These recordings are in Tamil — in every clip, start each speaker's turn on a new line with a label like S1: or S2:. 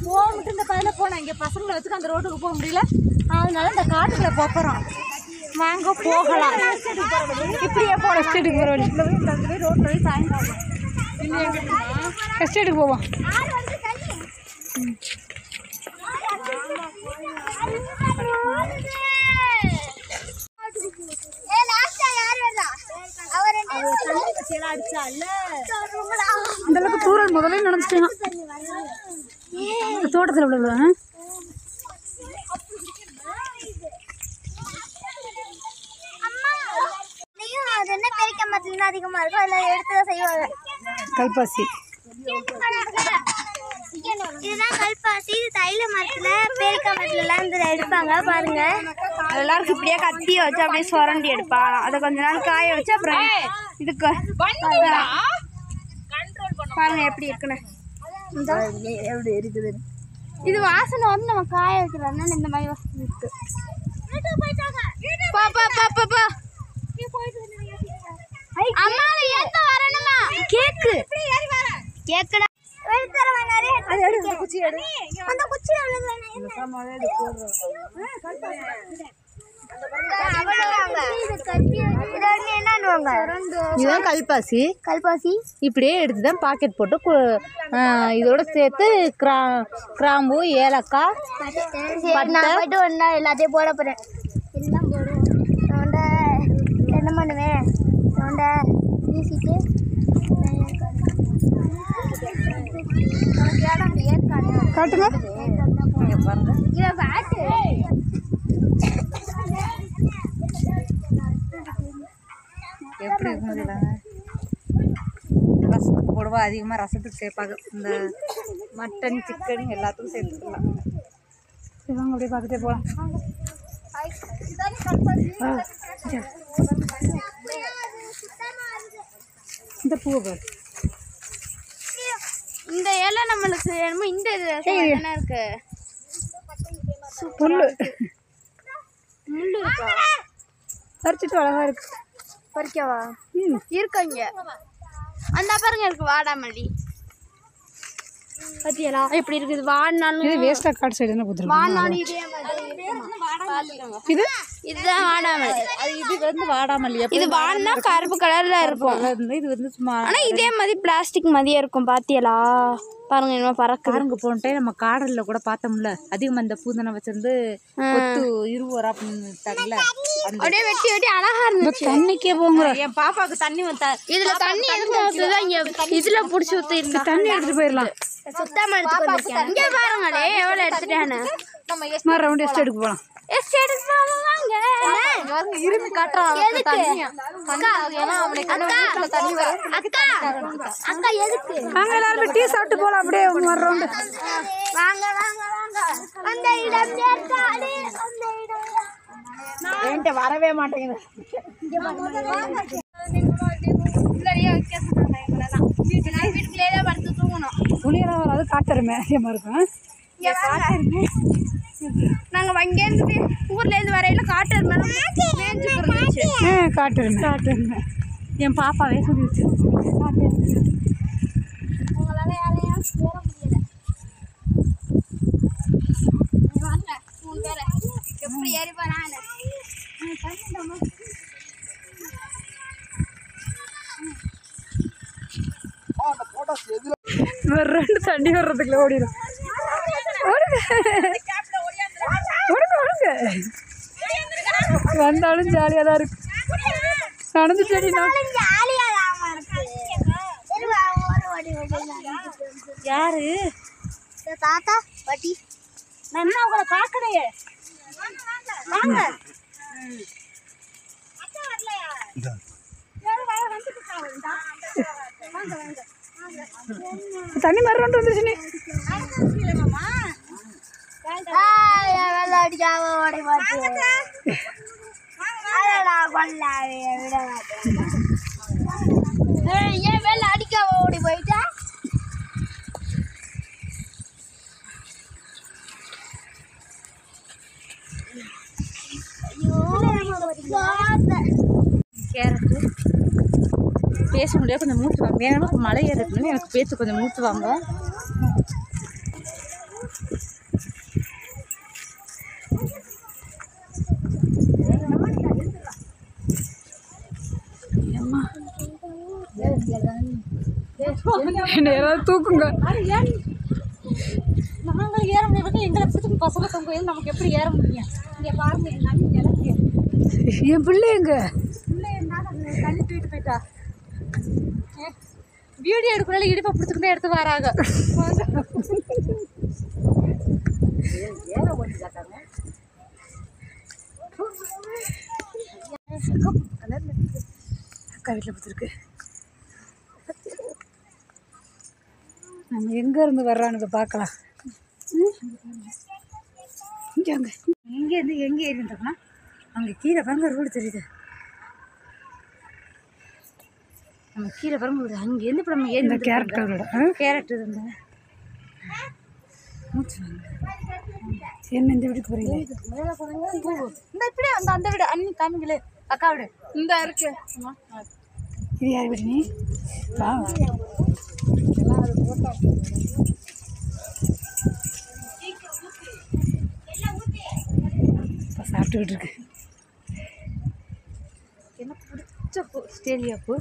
S1: போகட்டு இந்த பையில போனேன். இங்கே பசங்களை வச்சுக்க அந்த ரோட்டுக்கு போக முடியல. அதனால இந்த காட்டுக்குள்ள போகிறோம். வாங்க போகலாம். இப்படியே போகலாம். எஸ்டேட்டுக்கு போகிற வழி ரோட்டில் போய் சாயங்காலம் எஸ்டேட்டுக்கு போவோம். அந்த அளவுக்கு தூரல் முதல்ல நினைச்சிட்டேன். தோட்டத்தில் விட
S2: அதிகமா இருக்கும். அதுல எடுத்துதான் செய்வாங்க.
S1: கல்பாசி
S2: இதுதான் கல்பாசி. இது தைல மரத்துல பேரிக்காய் மரத்துல எல்லாம் இந்த எடுப்பாங்க பாருங்க.
S3: எல்லாருக்கும் இப்படியே கத்தி வச்சு அப்படியே சுரண்டி எடுப்பாங்க. அதை கொஞ்ச நாள் காய வச்சு அப்புறம் இதுக்கு பாருங்க எப்படி இருக்குன்னு.
S1: எப்படி இருக்குது
S3: இது வாசனை வந்து நம்ம காய வைக்கிறோம்னா இந்த மாதிரி வாசனை இருக்கு. அம்மாவை ஏத்த வரணுமா? கேக்கு கேக்குடா.
S1: இதுதான் கல்பாசி.
S2: கல்பாசி
S1: இப்படியே எடுத்துதான் பாக்கெட் போட்டு இதோட சேர்த்து கிராம்பு ஏலக்காய்
S2: நான் போயிட்டு ஒன்னா எல்லாத்தையும் போட போறேன். எல்லாம் போடுவோம். என்ன பண்ணுவேன் வீசிட்டு
S1: காட்டுங்க. எப்படி இருக்கும் ரசத்துக்கு போடுவா. அதிகமாக ரசத்துக்கு சேர்ப்பாங்க. இந்த மட்டன் சிக்கன் எல்லாத்துக்கும் சேர்த்துக்கலாம். இவங்க அப்படியே பார்த்துட்டே போகலாம். இந்த பூவை பாரு.
S3: இந்த இலை நம்மளுக்கு என்னமோ இந்த இது என்ன இருக்கு
S1: புல்லு
S3: முள்ளு இருக்கா?
S1: பறிச்சுட்டு அழகா இருக்கு.
S3: பறிக்கவா? இருக்காங்க. அந்த பாருங்க இருக்கு வாடாமல்லி. பத்தியலா எப்படி இருக்குது? வாடினாலும்
S1: இது வேஸ்டா காட் சைடு என்ன குத்துறோம்.
S3: வாடினாலும் இதே மாதிரி
S1: இது
S3: இதுதான் வாடாமல்லி.
S1: அது இது வந்து வாடாமல்லி.
S3: இது வாடினா கருப்பு கலர்ல இருக்கும்.
S1: இது வந்து சும்மா
S3: ஆனா இதே மாதிரி பிளாஸ்டிக் மாதிரியே இருக்கும். பாத்தியலா பாருங்க என்ன பறக்குங்க.
S1: போன டைம் நம்ம காடல்ல கூட பார்த்தோம்ல. அதிகமா இந்த பூந்தனை வச்சிருந்து கொத்து 20 ரூபா பண்ணிட்டாங்கல்ல.
S3: அப்படியே வெட்டி வெட்டி அழகா இருந்துச்சு.
S1: தண்ணிக்கே போங்க. என் பாப்பாவுக்கு தண்ணி வந்தா
S3: இதுல தண்ணி எதுக்கு ஊத்துதா? இங்க இதுல புடிச்சு ஊத்தி இருந்தா
S1: தண்ணி எடுத்துட்டு போயிடலாம்.
S3: சுத்தமா எடுத்துட்டு வந்திருக்கேன். இங்க பாருங்களே எவ்வளவு எடுத்துட்டானே.
S1: நம்ம ரவுண்ட் எஸ்டேட்டுக்கு போலாம்.
S3: எஸ்டேட்டுக்கு போவாங்க.
S1: பாருங்க இருமி காட்றான் தண்ணி. அக்கா ஏனா அவனுக்கு வீட்ல தண்ணி வர.
S3: அக்கா எதுக்கு?
S1: வாங்க எல்லாரும் டீ சாப்பிட்டு போலாம். அப்படியே ஒரு ரவுண்ட்.
S2: வாங்க அந்த இடம் ஏற்காடு. அந்த இடம்
S1: என்கிட்ட வரவே மாட்டேங்குது.
S3: வீட்டுக்குள்ளேயே படுத்து தூங்கணும்.
S1: துணியெல்லாம் வராது. காட்டுறமே அதிகமாக இருக்கும்.
S3: நாங்க இங்கேருந்து ஊர்ல இருந்து வரையில காட்டுறமே
S1: காட்டுறமே என் பாப்பாவே சொல்லிடுச்சு.
S3: உங்களால யாரையும் போக முடியல. வாங்க 3 பேரை எப்படி ஏறி போறானே.
S1: ஒரு 2 தண்ணி வர்றதுக்குள்ள ஓடிடும். வந்தாலும் ஜாலியாக தான் இருக்கு. நடந்து செடினா யாரு
S2: தாத்தா பாட்டி
S1: நான் உங்களை பார்க்கலையே. வாங்க தண்ணி மாதிரி ரெண்டு வந்துருச்சு.
S2: அடிக்காம ஓடி மாட்டேன். ஏன் வேலை அடிக்காம ஓடி போயிட்டா?
S1: கேரட்டு பேச முடியாது. கொஞ்சம் மூட்டுவாங்க. வேணும் மழை ஏறதுன்னு எனக்கு பேச்சு கொஞ்சம் மூட்டுவாங்க.
S3: என்ன யாராவது தூக்குங்க.
S1: நாங்கள் ஏற முடியாது, எங்களை பிடிச்சி பசங்க தொங்குவது நமக்கு எப்படி ஏற முடியும்? இங்கே பாருங்க, எங்கள் அண்ணி நிலக்கு
S3: என் பிள்ளை எங்க
S1: பிள்ளை என்ன தண்ணி தூக்கிட்டு போயிட்டா. வீடியோ எடுக்கிறதால இடுப்பை பிடிச்சிக்கிட்டே எடுத்து வராங்க. ஏற ஓட்டிக்காட்டாங்க.
S3: அக்கா வீட்டில் பார்த்துருக்கு. நம்ம எங்கேருந்து வர்றானுங்க பார்க்கலாம். இங்கே அங்கே இங்கேருந்து எங்கே ஏறி இருந்தோம்னா அங்கே கீழே பாருங்க ரோடு தெரியுது. நம்ம கீழே பாருங்க அங்கேருந்து இப்போ நம்ம ஏறி கேரட் கேரட் இருந்த மூச்சு என்ன இந்த வீட்டுக்கு போகிறீங்க?
S1: இந்த இப்படியே அந்த வீடு அண்ணி காமிங்களே, அக்கா வீடு இந்த இருக்கு.
S3: இது யார் வீடு? நீ வா சாப்பிட்டுக்கிட்டு இருக்கு.
S1: எனக்கு பிடிச்ச பூ ஸ்டேலியா பூ,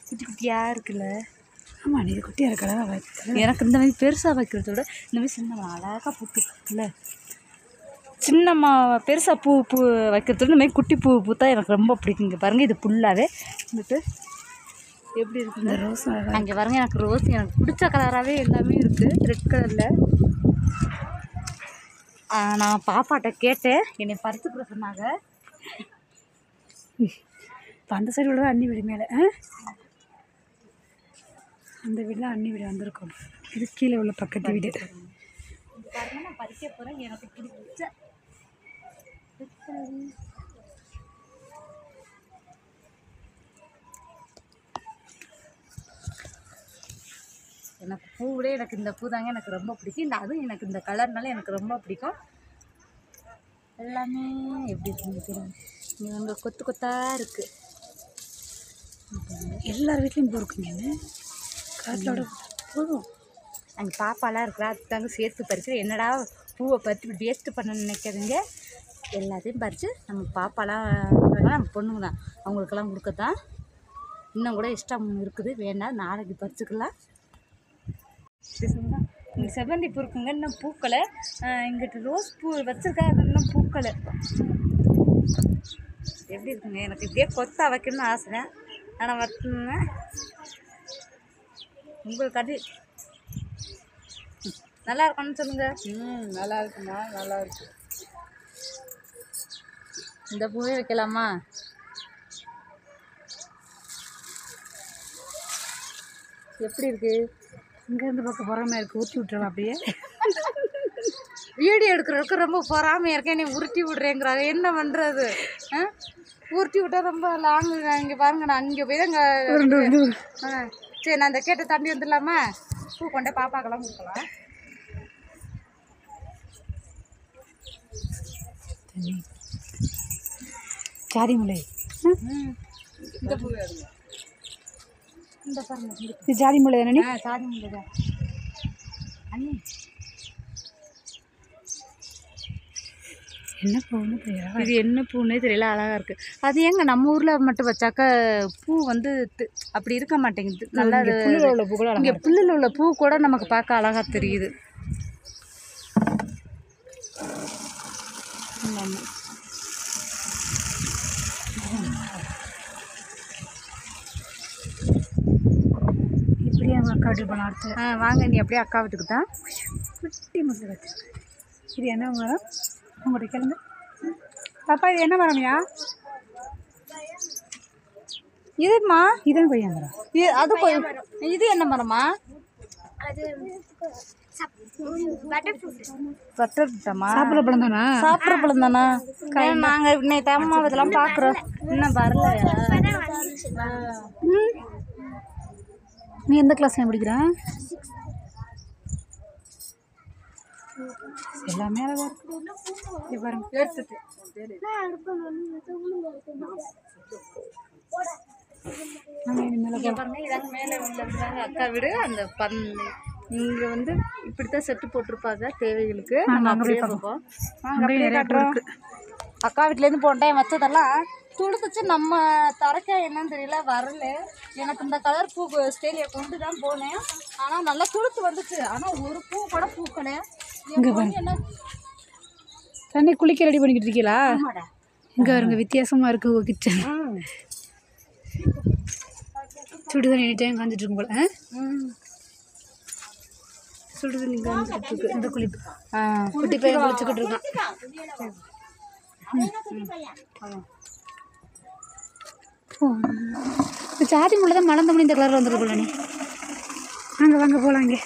S1: குட்டி குட்டியாக இருக்குல்ல.
S3: ஆமாம், நீ குட்டியாக இருக்கா வைக்க.
S1: எனக்கு இந்த மாதிரி பெருசாக வைக்கிறத விட இந்த மாதிரி சின்னம்மா அழகாக பூத்து இல்லை, சின்னம்மா பெருசாக பூ வைக்கிறத விட இந்த மாதிரி குட்டி பூத்தா எனக்கு ரொம்ப பிடிக்குங்க. பாருங்கள், இது ஃபுல்லாகவே வந்துட்டு எப்படி இருக்குது இந்த ரோஸ். அங்கே பாருங்கள், எனக்கு ரோஸ் எனக்கு பிடிச்ச கலராகவே எல்லாமே இருக்குது, ரெட் கலரில். நான் பாப்பாட்ட கேட்டேன், என்னை பறித்துக்கிற சொன்னாங்க.
S3: இப்போ அந்த சைடு உள்ள அண்ணி வீடு மேலே, அந்த வீட்டில் அண்ணி வீடு வந்திருக்கோம். இது கீழே உள்ள பக்கத்து வீடு.
S1: பாருங்கள், நான் பறிக்க போகிறேன். எனக்கு பிடிச்ச எனக்கு பூவிட எனக்கு இந்த பூ தாங்க எனக்கு ரொம்ப பிடிக்கும். அதுவும் எனக்கு இந்த கலர்னால எனக்கு ரொம்ப பிடிக்கும். எல்லாமே எப்படி இருக்குன்னு இங்கே வந்து கொத்து கொத்தாக இருக்குது.
S3: எல்லார் வீட்லேயும் பூ இருக்குங்க. காட்டிலோட போதும்.
S1: அங்கே பாப்பாலாம் இருக்கிறா, அதுக்காக சேர்த்து பறிச்சு என்னடா பூவை பறித்து வேஸ்ட்டு பண்ண நினைக்காதுங்க. எல்லாத்தையும் பறித்து நம்ம பாப்பாலாம் நம்ம பொண்ணுங்க தான், அவங்களுக்கெல்லாம் கொடுக்கத்தான். இன்னும் கூட இஷ்டம் இருக்குது, வேண்டாம் நாளைக்கு பறிச்சுக்கலாம். இங்கே செவ்வந்தி பூ இருக்குங்க, இன்னும் பூக்களை. இங்கிட்ட ரோஸ் பூ வச்சுருக்கா, அது இன்னும் பூக்களை. எப்படி இருக்குங்க? எனக்கு இப்படியே கொத்தா வைக்கணும்னு ஆசை, ஆனால் வரணுங்க உங்களுக்கு அது நல்லா இருக்கும்னு சொல்லுங்க. நல்லா இருக்குமா? நல்லா இருக்கு. இந்த பூவே வைக்கலாமா? எப்படி இருக்கு?
S3: இங்கேருந்து பக்கம் பொறாமையாக இருக்குது, ஊற்றி விட்டுறலாம் அப்படியே.
S1: வீடியோ எடுக்கிறதுக்கு ரொம்ப பொறாமையாக இருக்கேன், நீ உருட்டி விட்றேங்கிறாங்க, என்ன பண்ணுறது? உருட்டி விட்டால் ரொம்ப லாங்கு. இங்கே பாருங்க, நான் இங்கே போய் தான் சரி, நான் இந்த கேட்டை தாண்டி வந்துடலாமா? பூ கொண்டே பாப்பாக்கெல்லாம் கொடுக்கலாம்.
S3: ஜாதிமுல்லை.
S1: இந்த பூ இந்த பாருங்க,
S3: இது ஜாதிமுல்லை தானே?
S1: ஜாதிமுல்லை தான் அண்ணி.
S3: என்ன பூன்னு தெரியல,
S1: இது என்ன பூன்னே தெரியல, அழகாக இருக்குது. அது ஏங்க நம்ம ஊரில் மட்டும் வச்சாக்க பூ வந்து அப்படி இருக்க மாட்டேங்குது. நல்லா
S3: புல்லில் உள்ள பூ கூட
S1: இங்கே புல்லில் உள்ள பூ கூட நமக்கு பார்க்க அழகாக தெரியுது.
S3: இப்படியே அவங்க அக்கா வீட்டுக்கு போனால் அடுத்து
S1: வாங்க, நீ அப்படியே அக்கா வீட்டுக்கு தான்.
S3: குட்டி முட்டை வச்சுருக்கு. இது என்ன மரம்? உங்கள்கிட்ட கேளுங்க பாப்பா, இது என்ன மரம்யா?
S1: இதுமா
S3: இதுதான் கொய்யா மரம்.
S1: அது இது என்ன மரமா? பட்டர் ஃப்ரூட்டாமா?
S3: சாப்பிட்ற பழம் தானா?
S1: சாப்பிட்ற பழம் தானா? நாங்கள் இன்னைக்கு அம்மா இதெல்லாம் பார்க்குறோம், இன்னும் வரலையா?
S3: நீ எந்த கிளாஸ் படிக்கிற? எல்லாமே அழகாக இருக்குது. பாருங்க,
S1: எடுத்துட்டு பாருங்க, இதாங்க மேலே உள்ளாங்க அக்கா வீடு. அந்த இங்கே வந்து இப்படித்தான் செட்டு போட்டிருப்பாங்க தேவைகளுக்கு. நம்ம அப்படியே பார்ப்போம். அக்கா வீட்டிலேருந்து போன டைம் வச்சதெல்லாம் துளுத்துச்சு. நம்ம தரக்கா என்னன்னு தெரியல, வரல. எனக்கு இந்த கலர் பூ ஸ்டேலியை கொண்டு தான் போனேன். ஆனால் நல்லா துளுத்து வந்துச்சு. ஆனால் ஒரு பூ கூட பூக்கலை. என்ன
S3: தண்ணி குளிக்க ரெடி பண்ணிக்கிட்டு இருக்கீங்களா?
S1: ஆமாடா.
S3: இங்கே வருங்க வித்தியாசமாக இருக்குது உங்கள் கிச்சன். சுடுதண்ணி எனி டைம் காஞ்சிட்டு இருக்கும் போல. சுடுதண்ணி காஞ்சிட்டு இருக்கு. இந்த குளிப்பு குட்டி பையன் குளிச்சுக்கிட்டு இருக்கான். ஜாதி முள்ள தான் மலர்ந்தமணி இந்த கலரில் வந்துருக்கு போல. நீ அங்கே வாங்க போகலாம். இங்கே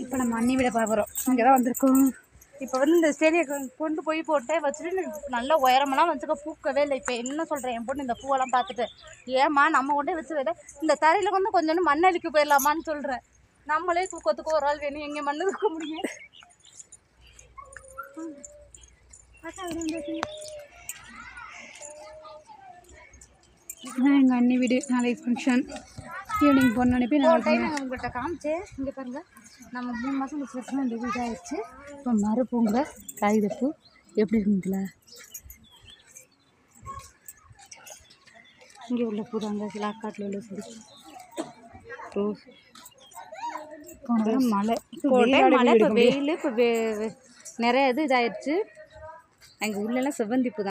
S3: இப்போ நம்ம அண்ணி விட பார்க்குறோம். இங்கே தான் வந்திருக்கோம்.
S1: இப்போ வந்து இந்த ஸ்டேலியை கொண்டு போய் போட்டே வச்சுட்டு நல்லா உயரமெல்லாம் வச்சுக்க பூக்கவே இல்லை. இப்போ என்ன சொல்கிறேன், என் பொண்ணு இந்த பூவெல்லாம் பார்த்துட்டு, ஏம்மா நம்ம கொண்டே வச்சு விட இந்த தரையில் வந்து கொஞ்சோண்டு மண் அழிக்க போயிடலாமான்னு சொல்கிறேன். நம்மளே தூக்கத்துக்கு ஒரு ஆள் வேணும், எங்கே மண்ணு இருக்க முடியும்.
S3: இதுதான் எங்கள் அண்ணி வீடு. நாளைக்கு ஃபங்க்ஷன் ஈவினிங் போன அனுப்பி நான்
S1: டைம் உங்கள்கிட்ட காமிச்சேன். இங்கே பாருங்கள், நம்ம 3 மாதம் வச்சு வச்சுனா இந்த வீடு ஆயிடுச்சு. இப்போ மறுப்பூங்க காகிதப்பூ எப்படி இருக்குங்களா? இங்கே உள்ள பூ தாங்க சிலாக்காட்டில் உள்ள பூ. ரோஸ் மழை, மழை, இப்போ வெயில், இப்போ நிறைய இது இதாகிடுச்சு. எங்கள் உள்ளெல்லாம் செவ்வந்தி பூ தான்.